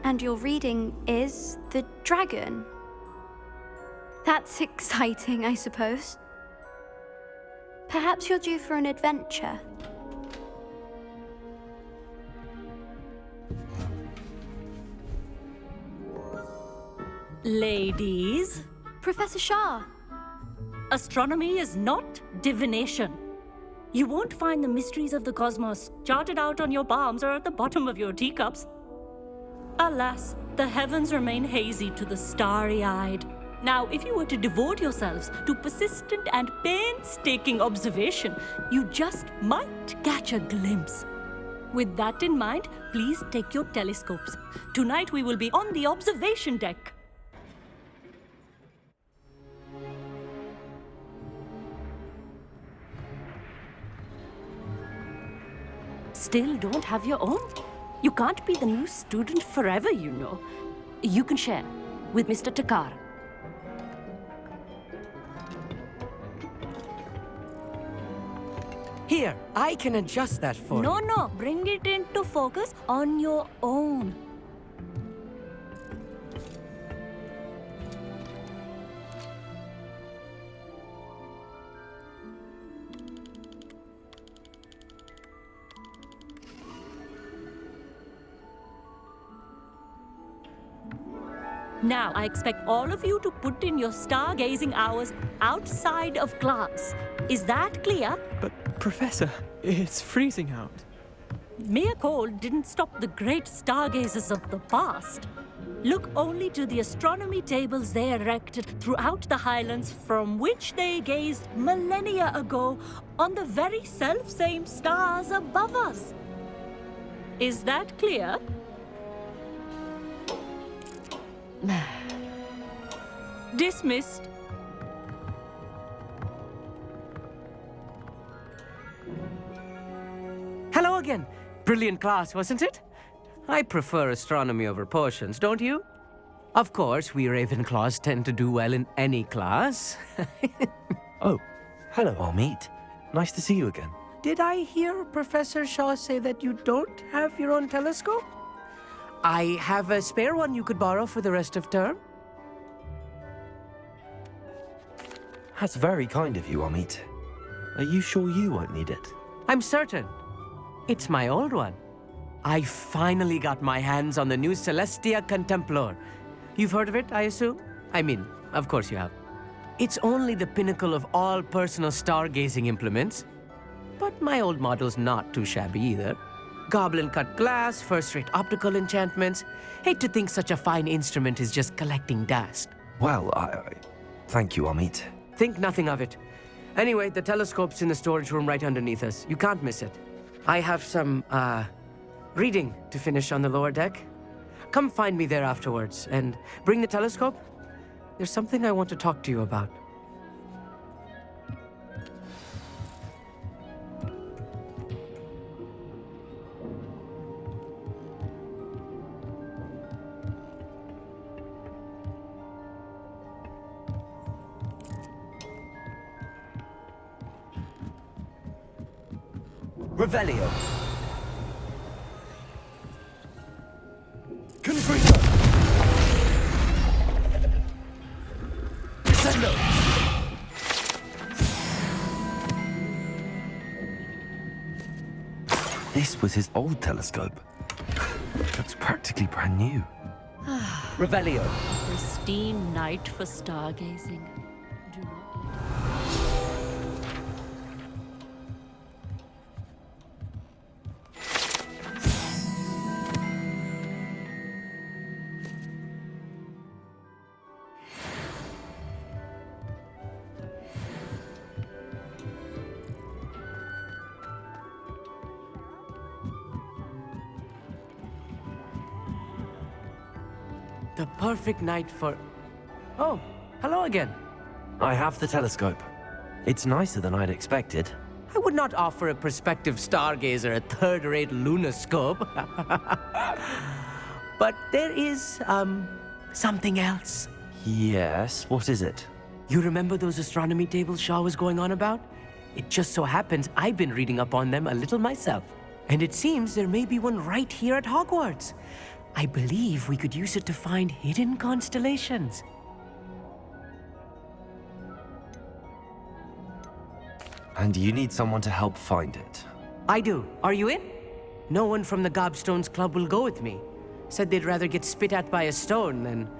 And your reading is the dragon. That's exciting, I suppose. Perhaps you're due for an adventure. Ladies, Professor Shah. astronomy is not divination. You won't find the mysteries of the cosmos charted out on your palms or at the bottom of your teacups. Alas, the heavens remain hazy to the starry-eyed. Now, if you were to devote yourselves to persistent and painstaking observation, you just might catch a glimpse. With that in mind, please take your telescopes. Tonight we will be on the observation deck. Still don't have your own? You can't be the new student forever, you know. You can share with Mr. Takar. Here, I can adjust that for you. No, bring it into focus on your own. Now, I expect all of you to put in your stargazing hours outside of class. Is that clear? But, Professor, it's freezing out. Mere cold didn't stop the great stargazers of the past. Look only to the astronomy tables they erected throughout the highlands from which they gazed millennia ago on the very self-same stars above us. Is that clear? Dismissed. Hello again. Brilliant class, wasn't it? I prefer astronomy over potions, don't you? Of course, we Ravenclaws tend to do well in any class. Oh, hello, Amit. Nice to see you again. Did I hear Professor Shaw say that you don't have your own telescope? I have a spare one you could borrow for the rest of term. That's very kind of you, Amit. Are you sure you won't need it? I'm certain. It's my old one. I finally got my hands on the new Celestia Contemplar. You've heard of it, I assume? I mean, of course you have. It's only the pinnacle of all personal stargazing implements. But my old model's not too shabby either. Goblin-cut glass, first-rate optical enchantments. Hate to think such a fine instrument is just collecting dust. Well, thank you, Amit. Think nothing of it. Anyway, the telescope's in the storage room right underneath us. You can't miss it. I have some, reading to finish on the lower deck. Come find me there afterwards, and bring the telescope. There's something I want to talk to you about. Revelio. Confringo. Descendo. This was his old telescope. Looks practically brand new. Revelio. Pristine night for stargazing. Do not The perfect night for... Oh, hello again. I have the telescope. It's nicer than I'd expected. I would not offer a prospective stargazer a third-rate lunoscope. But there is, something else. Yes, what is it? You remember those astronomy tables Shaw was going on about? It just so happens I've been reading up on them a little myself. And it seems there may be one right here at Hogwarts. I believe we could use it to find hidden constellations. And you need someone to help find it. I do. Are you in? No one from the Gobstones Club will go with me. Said they'd rather get spit at by a stone than...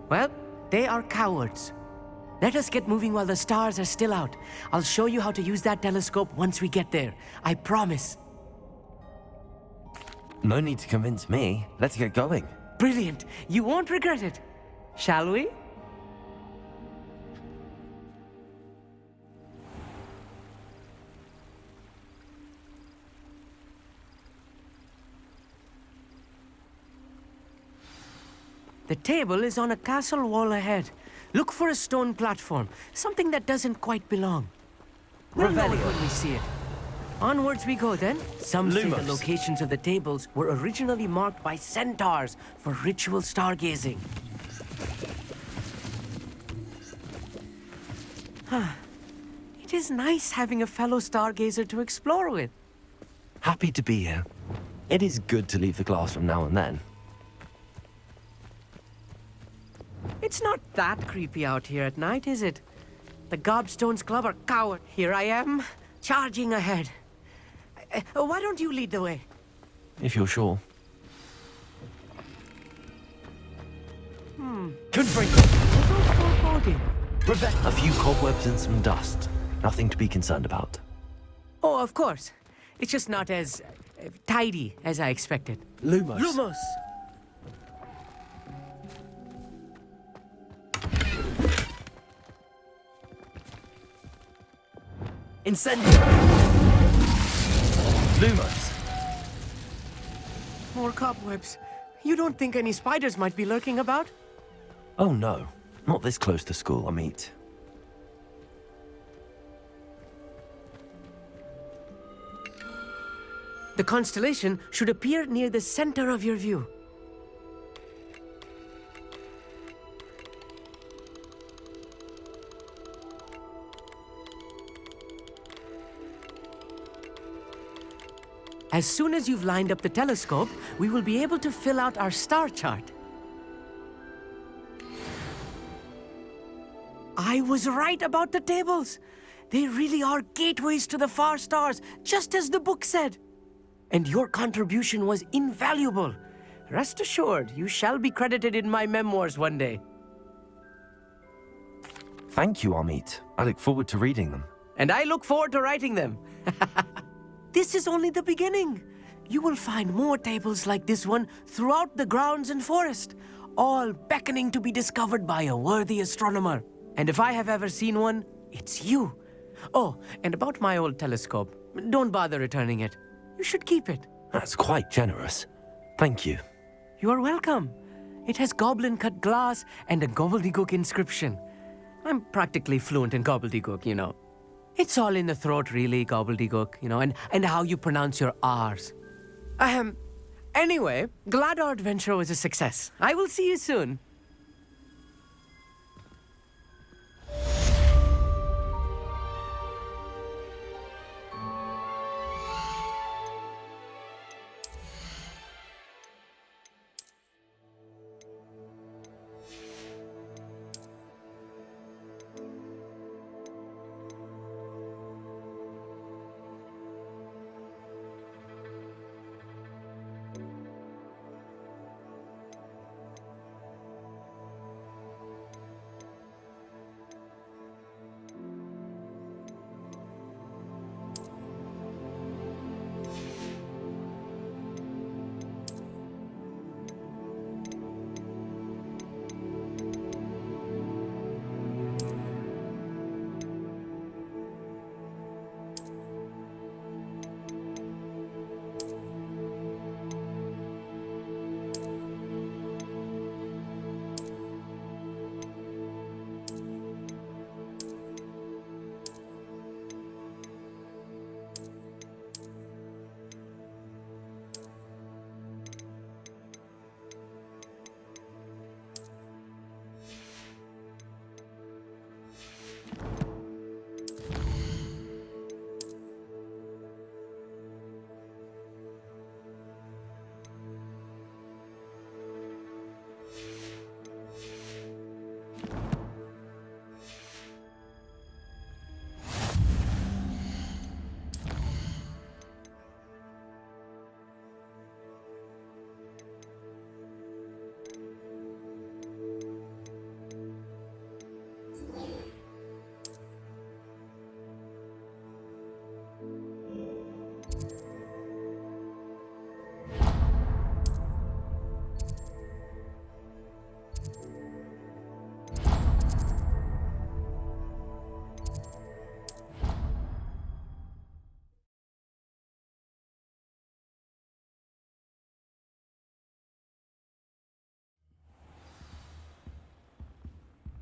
Well, they are cowards. Let us get moving while the stars are still out. I'll show you how to use that telescope once we get there. I promise. No need to convince me. Let's get going. Brilliant. You won't regret it. Shall we? The table is on a castle wall ahead. Look for a stone platform, something that doesn't quite belong. We'll know it when we see it. Onwards we go then. Some say the locations of the tables were originally marked by centaurs for ritual stargazing. It is nice having a fellow stargazer to explore with. Happy to be here. It is good to leave the classroom now and then. It's not that creepy out here at night, is it? The Gobstones Club are coward. Here I am, charging ahead. Why don't you lead the way? If you're sure. Confront. A few cobwebs and some dust. Nothing to be concerned about. Oh, of course. It's just not as tidy as I expected. Lumos. Lumos! Incendio! Lumos. More cobwebs. You don't think any spiders might be lurking about? Oh no, not this close to school, Amit. The constellation should appear near the center of your view. As soon as you've lined up the telescope, we will be able to fill out our star chart. I was right about the tables. They really are gateways to the far stars, just as the book said. And your contribution was invaluable. Rest assured, you shall be credited in my memoirs one day. Thank you, Amit. I look forward to reading them. And I look forward to writing them. This is only the beginning. You will find more tables like this one throughout the grounds and forest, all beckoning to be discovered by a worthy astronomer. And if I have ever seen one, it's you. Oh, and about my old telescope, don't bother returning it. You should keep it. That's quite generous. Thank you. You are welcome. It has goblin-cut glass and a gobbledygook inscription. I'm practically fluent in gobbledygook, you know. It's all in the throat, really, gobbledygook, you know, and how you pronounce your R's. Anyway, glad our adventure was a success. I will see you soon.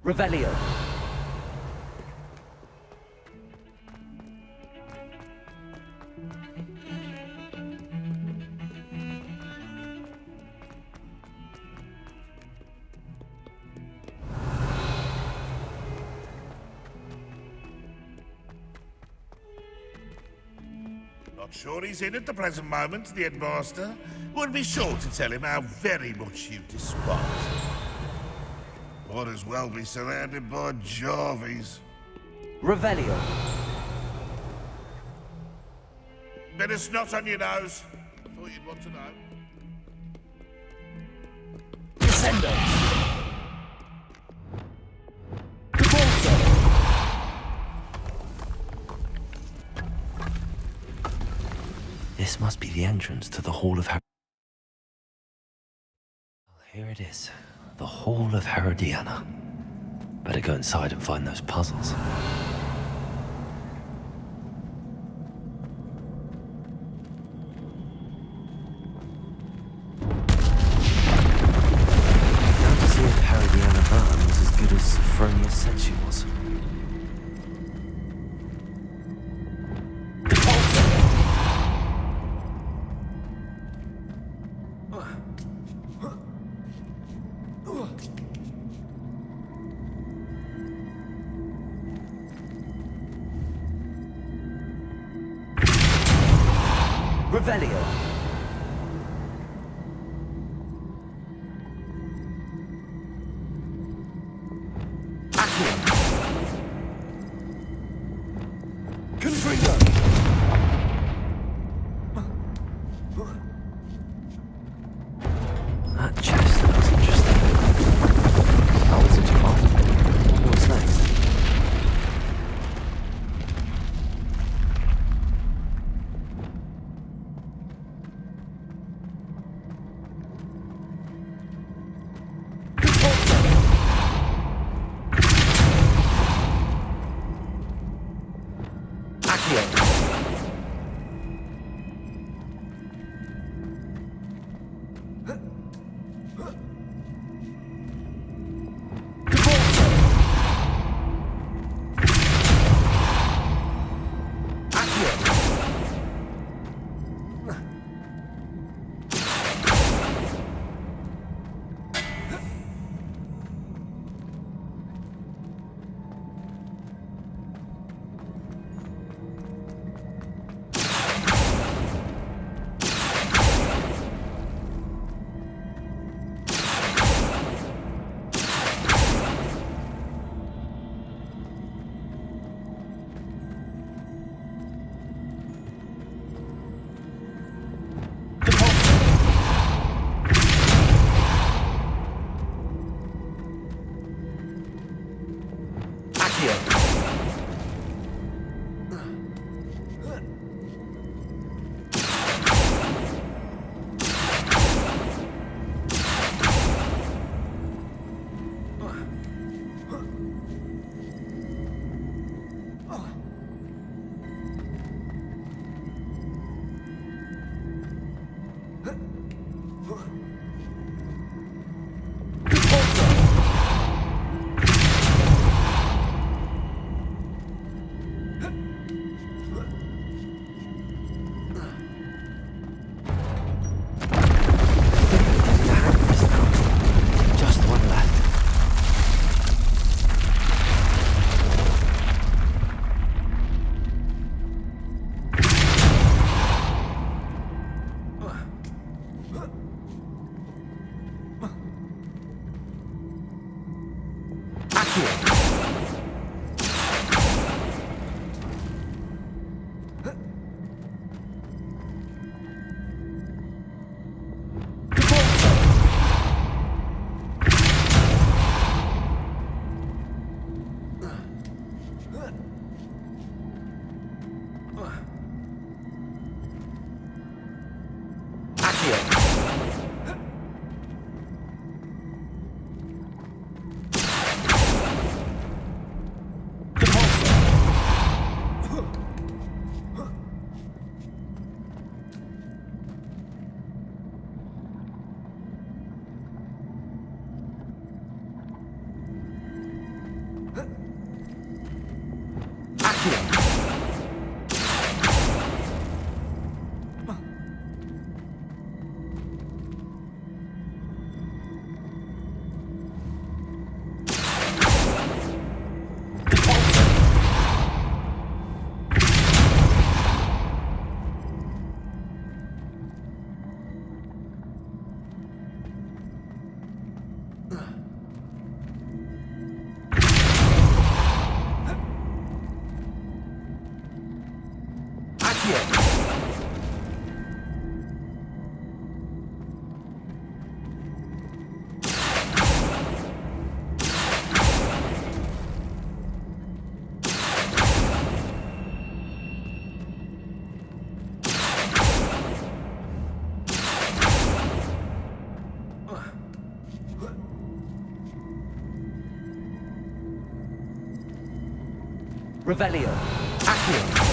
Revelio. Not sure he's in at the present moment, the headmaster. Would be sure to tell him how very much you despise him. Might as well be surrounded by Jarvies. Revelio. Bit of snot on your nose. Thought you'd want to know. Descendo. This must be the entrance to the Hall of Here it is. The Hall of Herodiana. Better go inside and find those puzzles. Now to see if Herodiana Byrne was as good as Sophronia said she was. Revelio. Accio. Confringo. That chest looks interesting. How was it, Jamal? What's next? Revelio. Accio.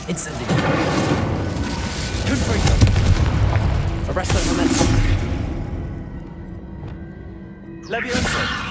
Incendio. Confringo. Arresto momentum. Leviosa.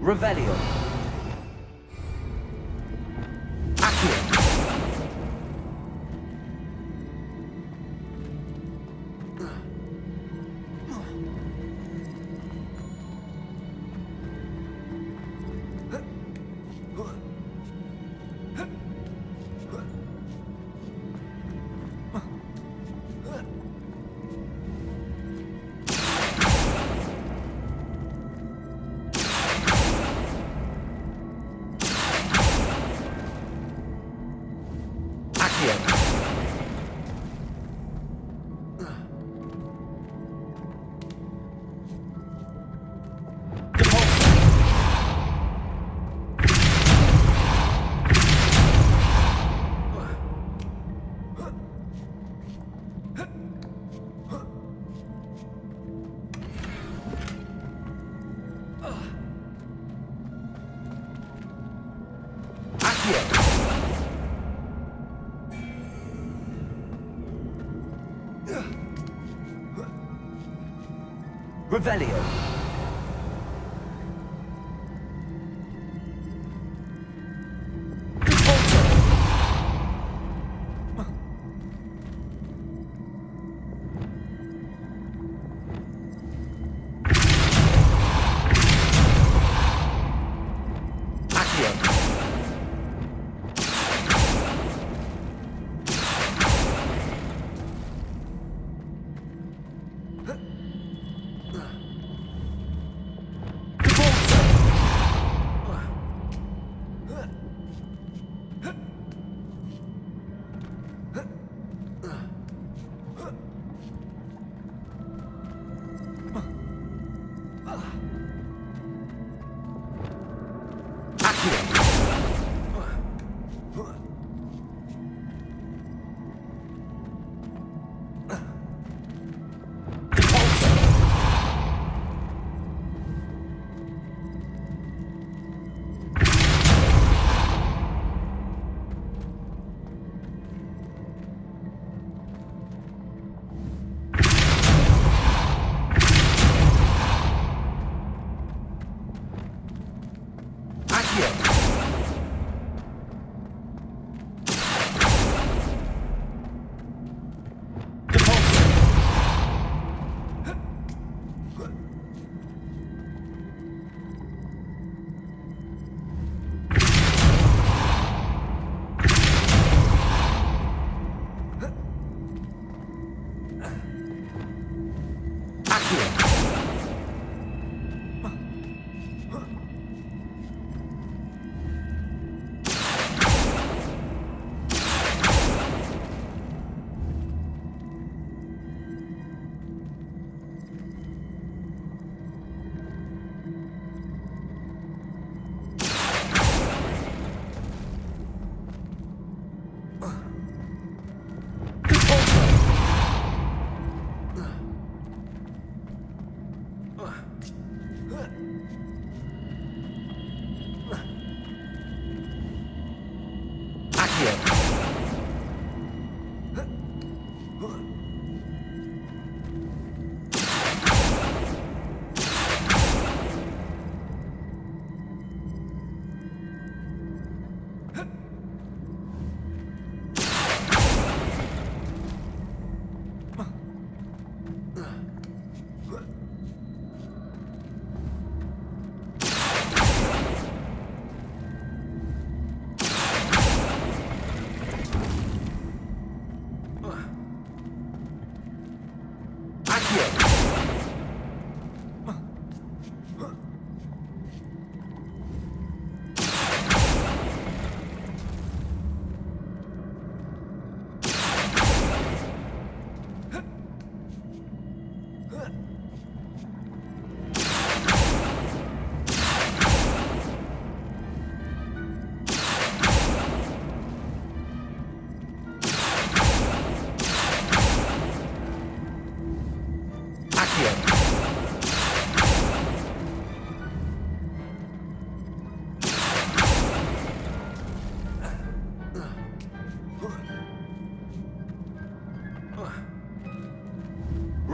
Revelio. Accio. Revelio.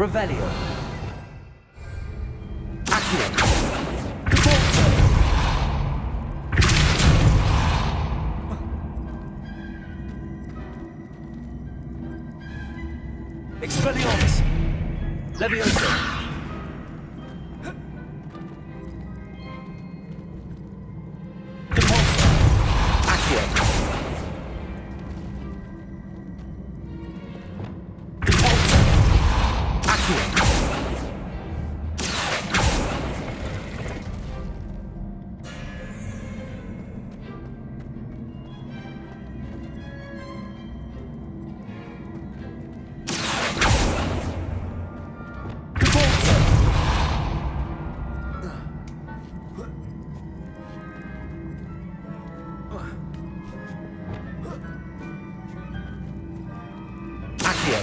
Revelio. Accio. Expelliarmus. Leviosa. Depulso. Accio. Depulso. Accio.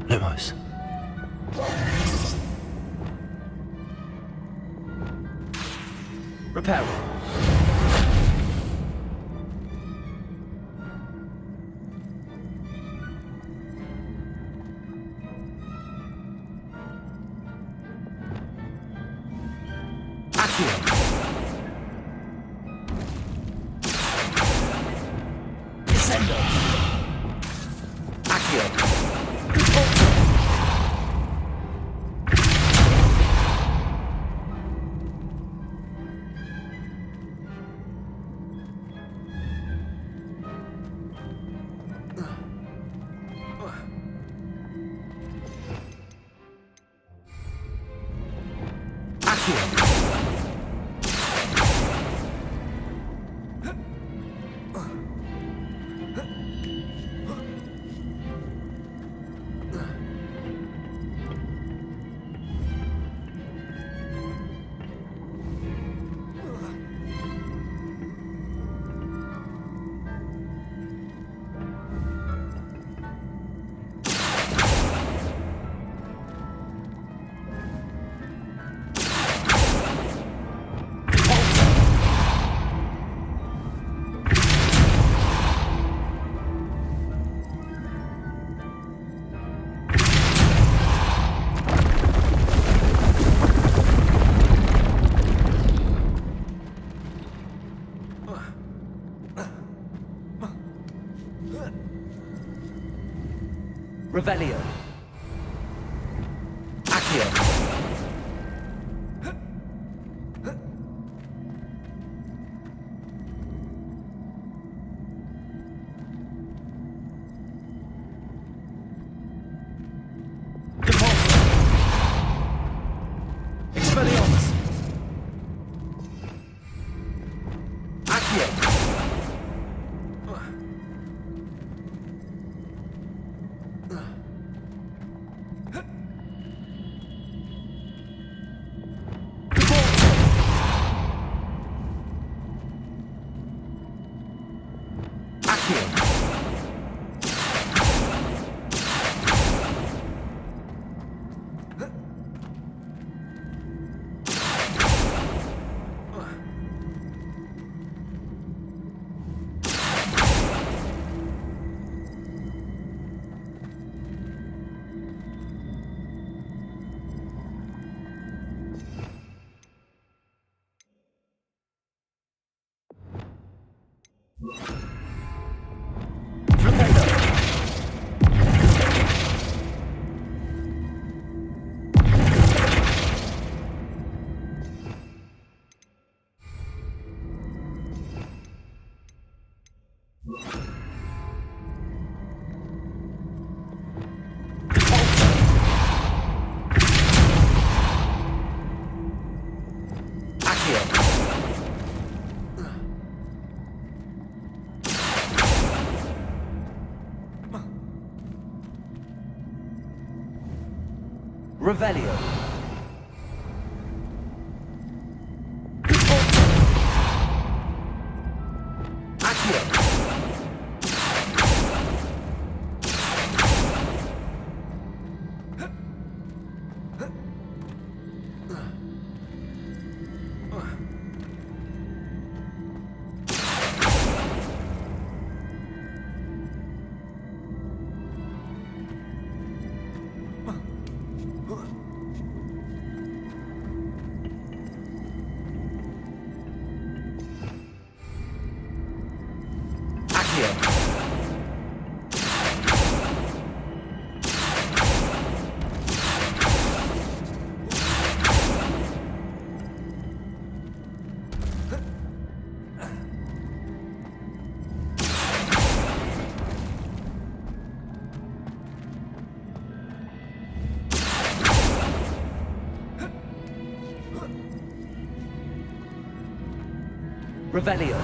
Lumos. Repair. Accio. Descendo. Accio. Revelio. Accio. Expelliarmus. Accio. Revelio. Accio. Revelio.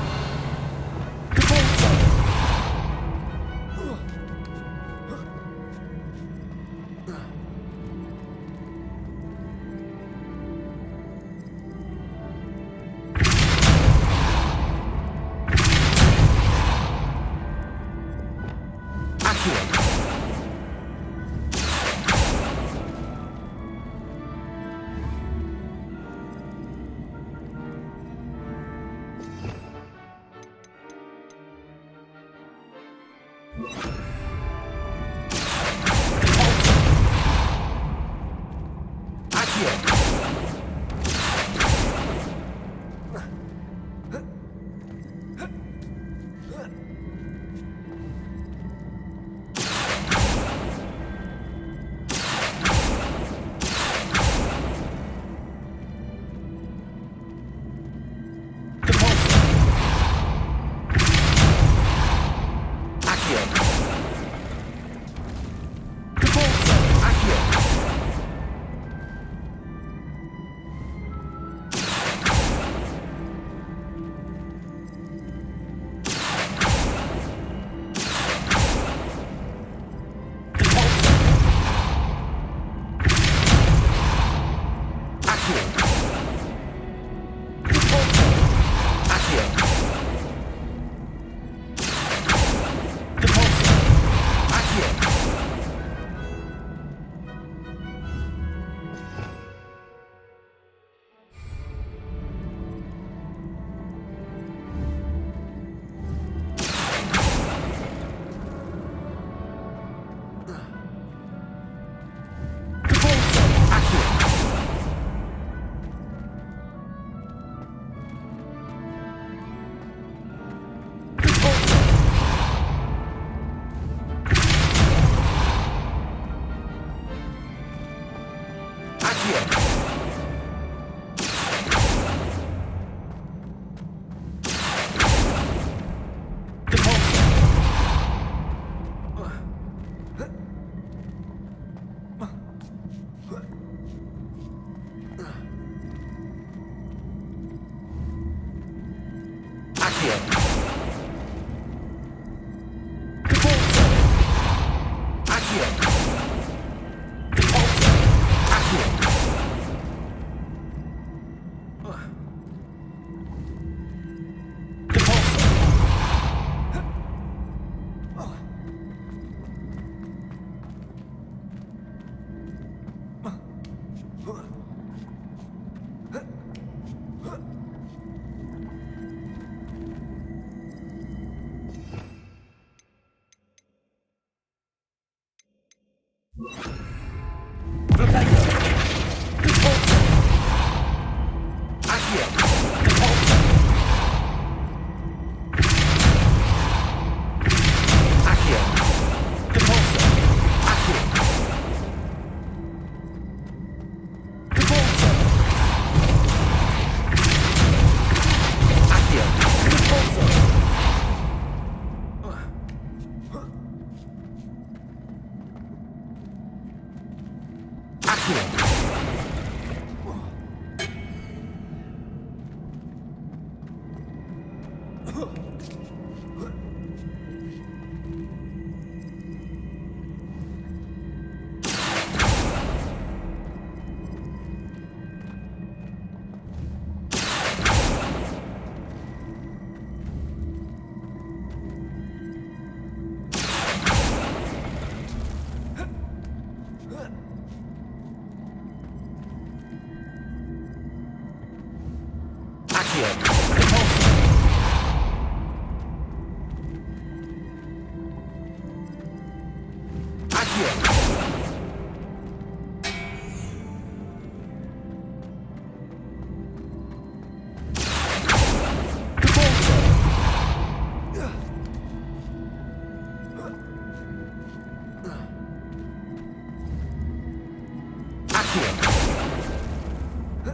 Accio. Accio. Accio.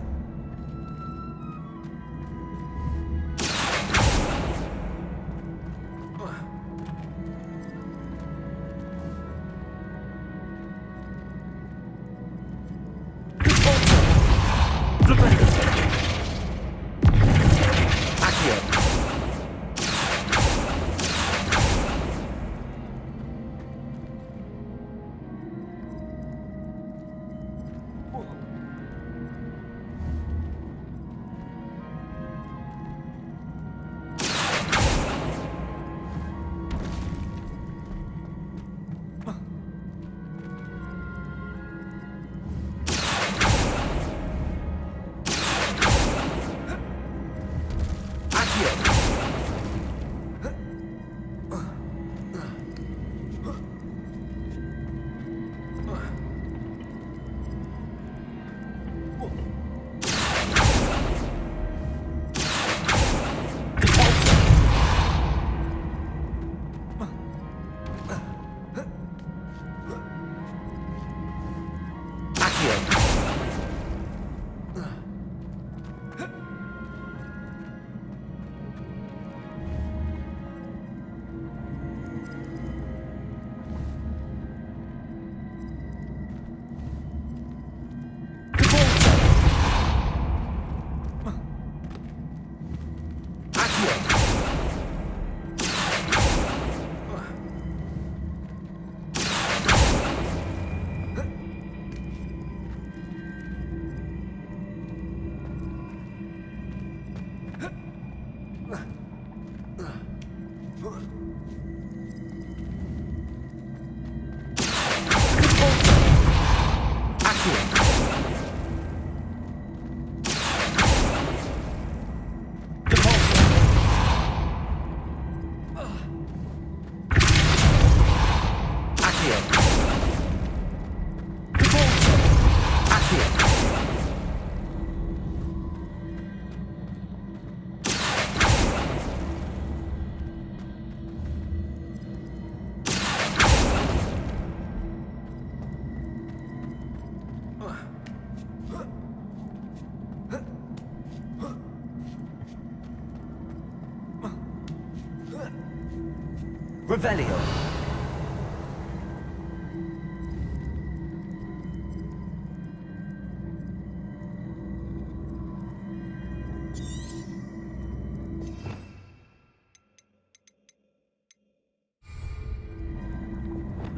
Revelio.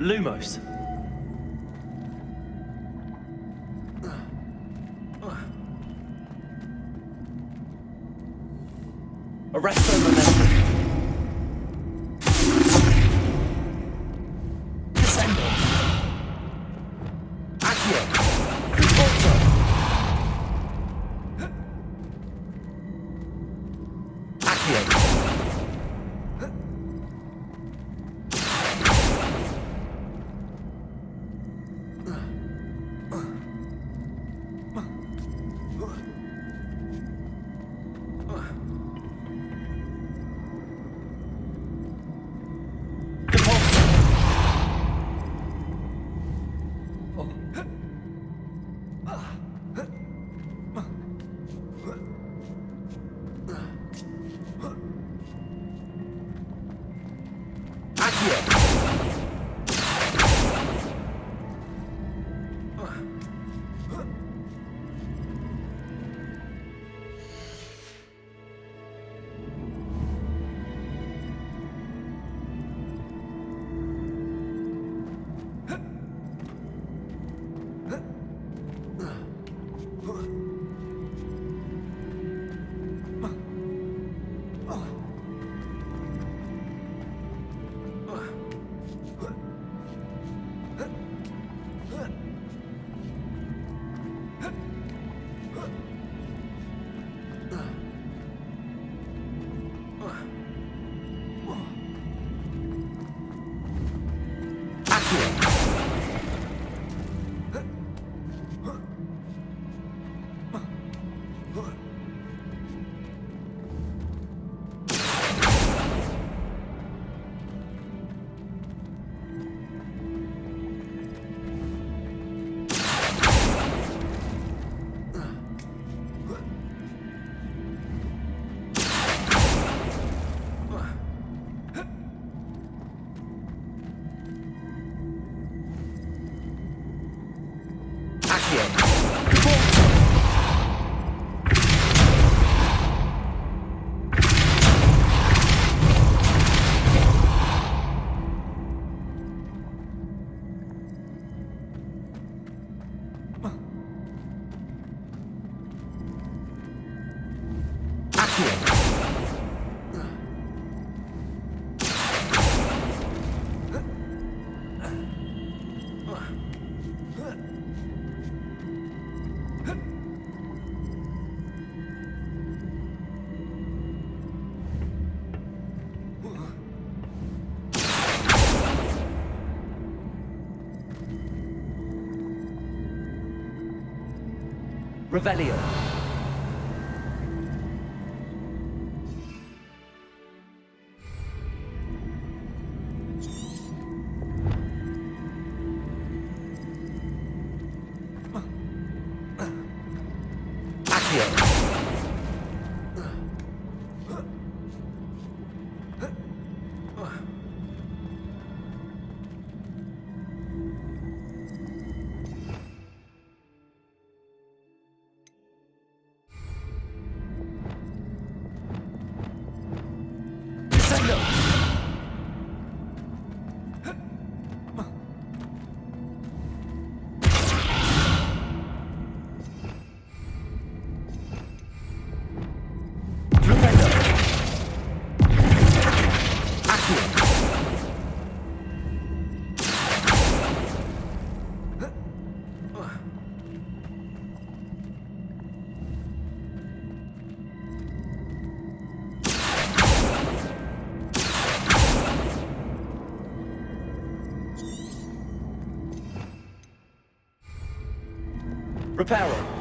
Lumos. Arresto Momentum. Descendo. Accio. Conforto. Accio. Revelio. Reparo.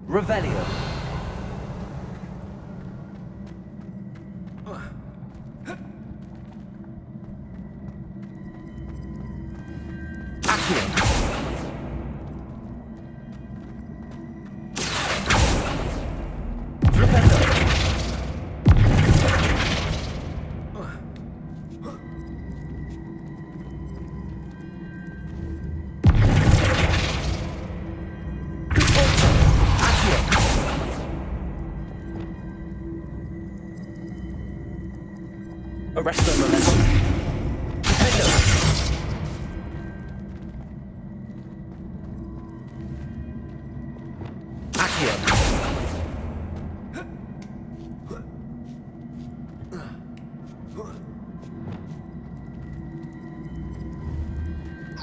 Revelio. Accio. Flipendo. Arresto momentum. Defendo. Accio.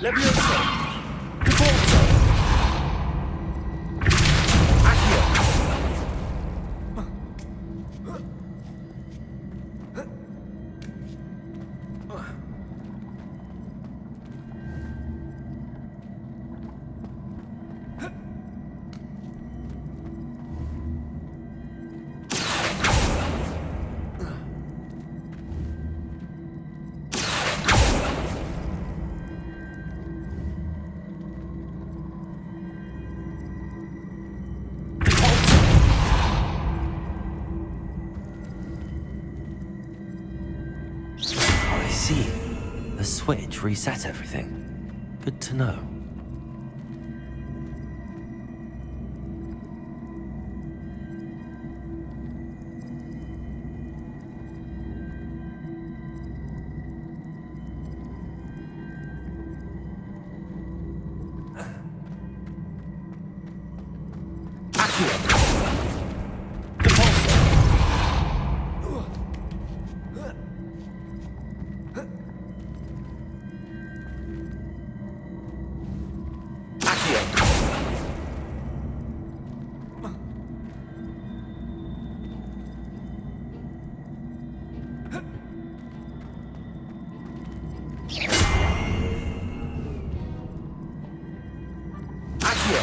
Levioso. Defaulto. Accio. I see. The switch reset everything. Good to know. Accio. Depulso. Accio. Accio.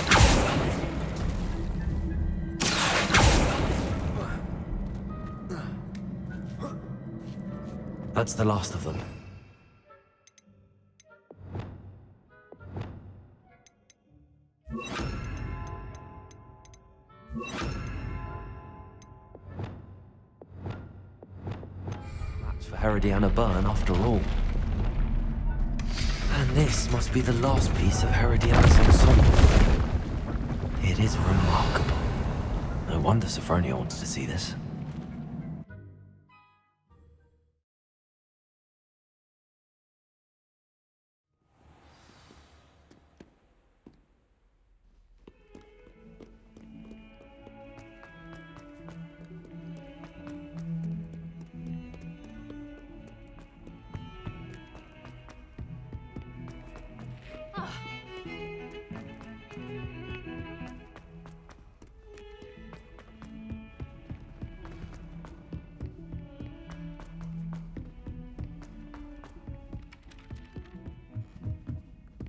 That's the last of them. That's for Herodiana Byrne after all. And this must be the last piece of Herodiana's ensemble. It is remarkable. No wonder Sophronia wants to see this.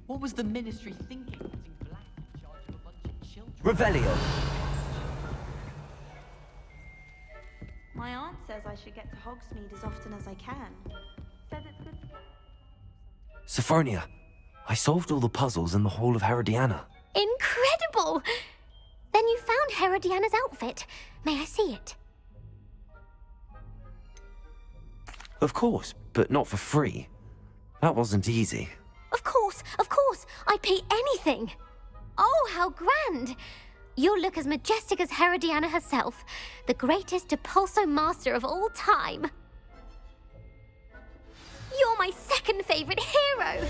What was the Ministry thinking, putting Black in charge of a bunch of children? Revelio. My aunt says I should get to Hogsmeade as often as I can. Says it's good to get Sophronia, I solved all the puzzles in the Hall of Herodiana. Incredible! Then you found Herodiana's outfit. May I see it? Of course, but not for free. That wasn't easy. Of course, I'd pay anything. Oh, how grand! You'll look as majestic as Herodiana herself, the greatest Depulso master of all time. You're my second favorite hero!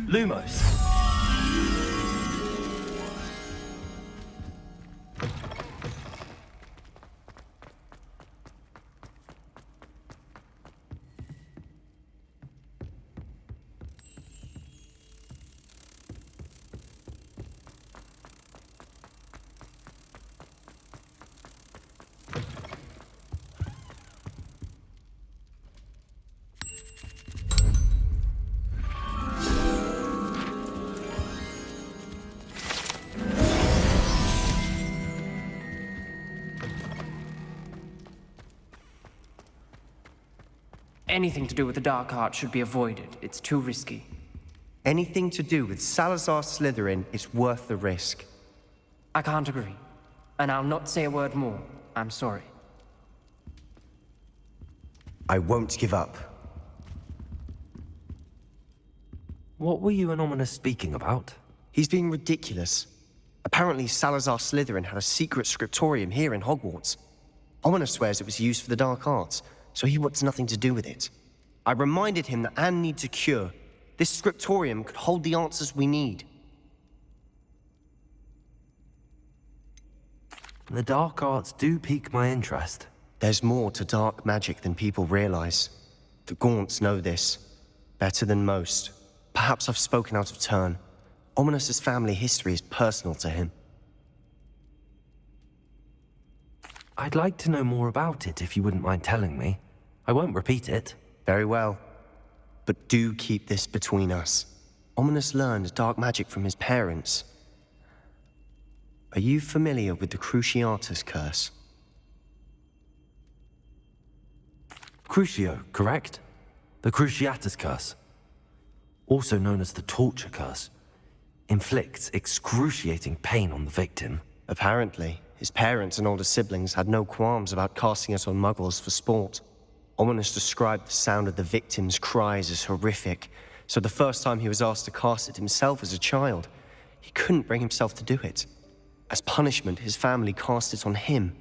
Lumos. Anything to do with the dark arts should be avoided. It's too risky. Anything to do with Salazar Slytherin is worth the risk. I can't agree. And I'll not say a word more. I'm sorry. I won't give up. What were you and Ominous speaking about? He's being ridiculous. Apparently Salazar Slytherin had a secret scriptorium here in Hogwarts. Ominous swears it was used for the dark arts, so he wants nothing to do with it. I reminded him that Anne needs a cure. This scriptorium could hold the answers we need. The dark arts do pique my interest. There's more to dark magic than people realize. The Gaunts know this better than most. Perhaps I've spoken out of turn. Ominous's family history is personal to him. I'd like to know more about it if you wouldn't mind telling me. I won't repeat it. Very well. But do keep this between us. Ominous learned dark magic from his parents. Are you familiar with the Cruciatus curse? Crucio, correct? The Cruciatus curse. Also known as the torture curse. Inflicts excruciating pain on the victim. Apparently, his parents and older siblings had no qualms about casting it on muggles for sport. Ominous described the sound of the victim's cries as horrific, so the first time he was asked to cast it himself as a child, he couldn't bring himself to do it. As punishment, his family cast it on him.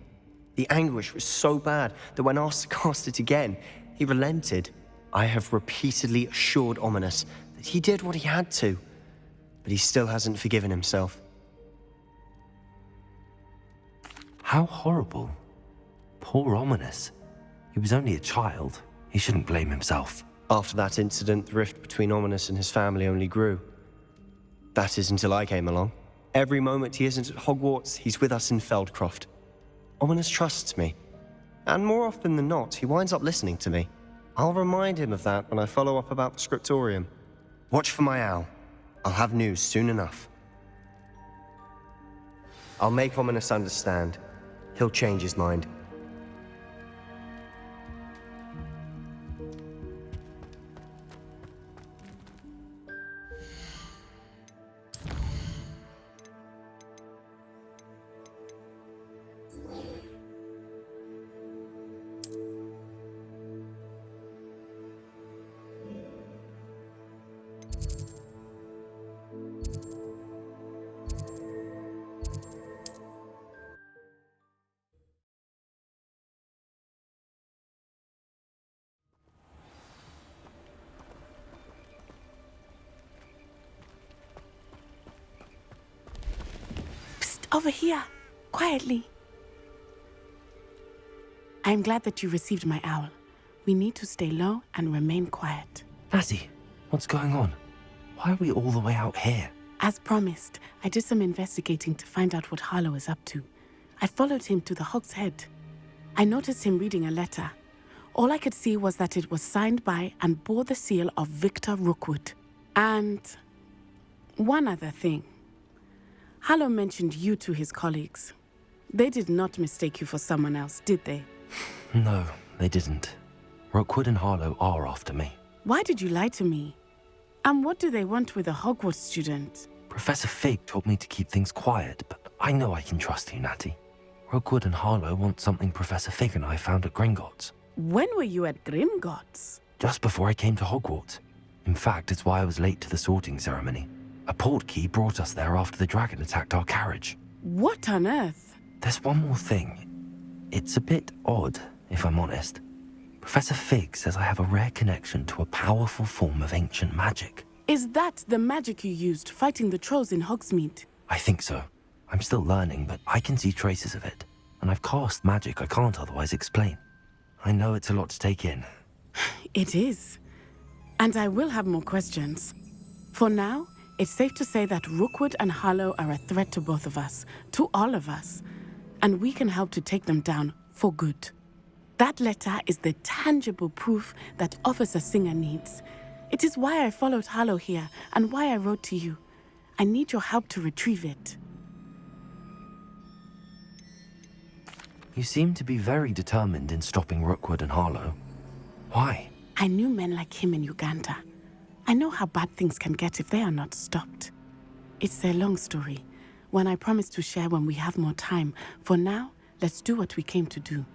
The anguish was so bad that when asked to cast it again, he relented. I have repeatedly assured Ominous that he did what he had to, but he still hasn't forgiven himself. How horrible. Poor Ominous. He was only a child. He shouldn't blame himself. After that incident, the rift between Ominous and his family only grew. That is until I came along. Every moment he isn't at Hogwarts, he's with us in Feldcroft. Ominous trusts me. And more often than not, he winds up listening to me. I'll remind him of that when I follow up about the scriptorium. Watch for my owl. I'll have news soon enough. I'll make Ominous understand. He'll change his mind. Over here, quietly. I'm glad that you received my owl. We need to stay low and remain quiet. Natty, what's going on? Why are we all the way out here? As promised, I did some investigating to find out what Harlow is up to. I followed him to the Hog's Head. I noticed him reading a letter. All I could see was that it was signed by and bore the seal of Victor Rookwood. And one other thing. Harlow mentioned you to his colleagues. They did not mistake you for someone else, did they? No, they didn't. Rookwood and Harlow are after me. Why did you lie to me? And what do they want with a Hogwarts student? Professor Fig told me to keep things quiet, but I know I can trust you, Natty. Rookwood and Harlow want something Professor Fig and I found at Gringotts. When were you at Gringotts? Just before I came to Hogwarts. In fact, it's why I was late to the sorting ceremony. A portkey brought us there after the dragon attacked our carriage. What on earth? There's one more thing. It's a bit odd, if I'm honest. Professor Fig says I have a rare connection to a powerful form of ancient magic. Is that the magic you used fighting the trolls in Hogsmeade? I think so. I'm still learning, but I can see traces of it. And I've cast magic I can't otherwise explain. I know it's a lot to take in. It is. And I will have more questions. For now, it's safe to say that Rookwood and Harlow are a threat to both of us, to all of us. And we can help to take them down for good. That letter is the tangible proof that Officer Singer needs. It is why I followed Harlow here and why I wrote to you. I need your help to retrieve it. You seem to be very determined in stopping Rookwood and Harlow. Why? I knew men like him in Uganda. I know how bad things can get if they are not stopped. It's a long story, one I promise to share when we have more time. For now, let's do what we came to do.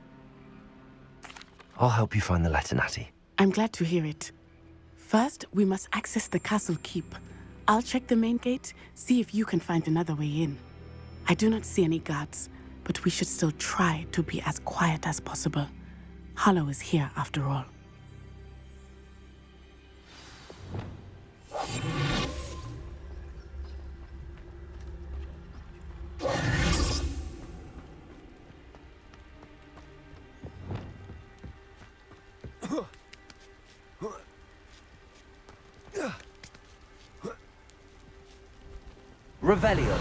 I'll help you find the letter, Natty. I'm glad to hear it. First, we must access the castle keep. I'll check the main gate, see if you can find another way in. I do not see any guards, but we should still try to be as quiet as possible. Harlow is here after all. Revelio.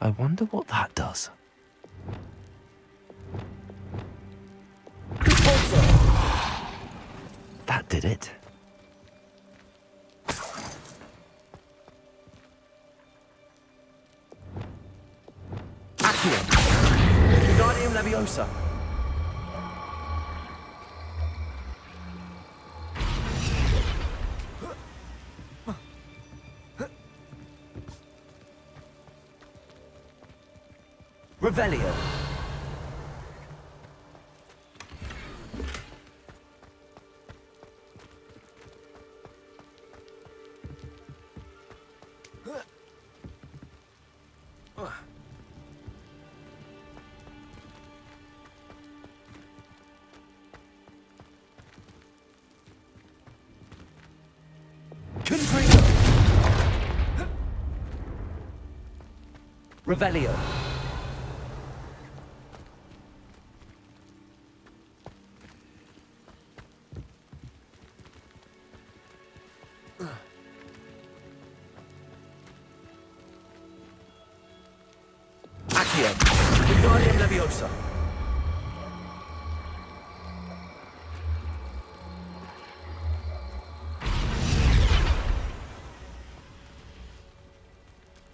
I wonder what that does. That did it. Accio. Wingardium Leviosa. Revelio. Confringo. Revelio. Accio. Wingardium Leviosa.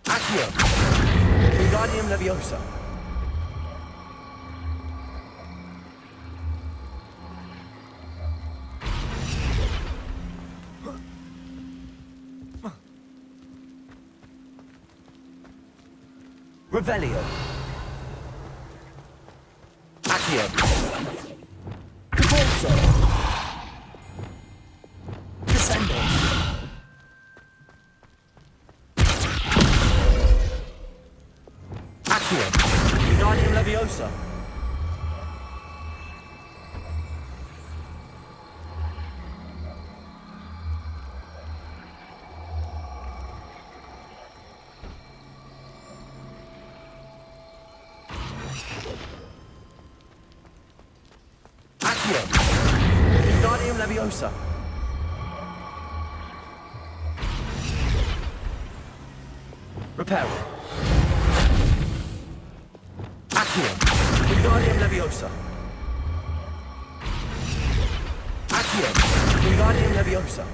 Accio. Wingardium Leviosa. Revelio. Accio. Cabolso. Descendo. Accio. Wingardium Leviosa. Accio. Wingardium Leviosa. Reparo. Accio. Wingardium Leviosa. Accio. Wingardium Leviosa.